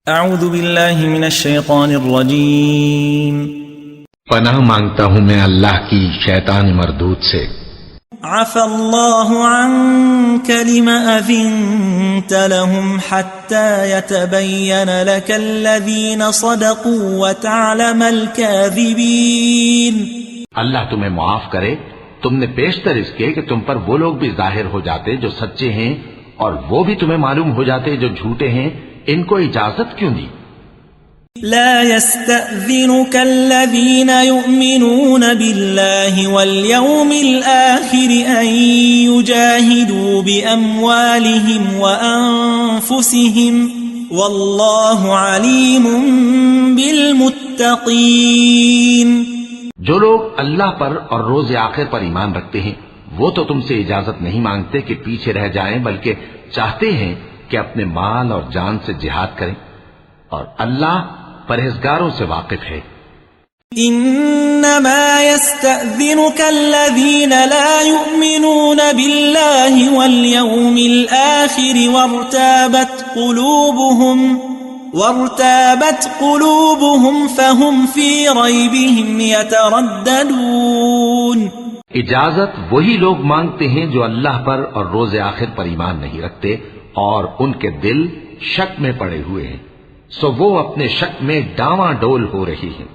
اعوذ باللہ من الشیطان الرجیم پناہ مانگتا ہوں میں اللہ کی شیطان مردود سے۔ عفى الله عنك لم أذنت لهم حتى يتبين لك الذين صدقوا وتعلم الكاذبين۔ اللہ تمہیں معاف کرے، تم نے پیشتر اس کے کہ تم پر وہ لوگ بھی ظاہر ہو جاتے جو سچے ہیں اور وہ بھی تمہیں معلوم ہو جاتے جو جھوٹے ہیں۔ ان کو اجازت کیوں دی؟ لا يستأذنك الذين يؤمنون بالله واليوم الآخر أن يجاهدوا بأموالهم وأنفسهم والله عليم بالمتقين۔ جو لوگ اللہ پر اور روز آخر پر ایمان رکھتے ہیں وہ تو تم سے اجازت نہیں مانگتے کہ پیچھے رہ جائیں، بلکہ چاہتے ہیں کہ اپنے مال اور جان سے جہاد کریں، اور اللہ پرہیزگاروں سے واقف ہے۔ انما يستأذنك الذين لا يؤمنون بالله واليوم الآخر وارتابت قلوبهم فهم في ريبهم يترددون۔ اجازت وہی لوگ مانگتے ہیں جو اللہ پر اور روز آخر پر ایمان نہیں رکھتے اور ان کے دل شک میں پڑے ہوئے ہیں، سو وہ اپنے شک میں ڈاواں ڈول ہو رہی ہیں۔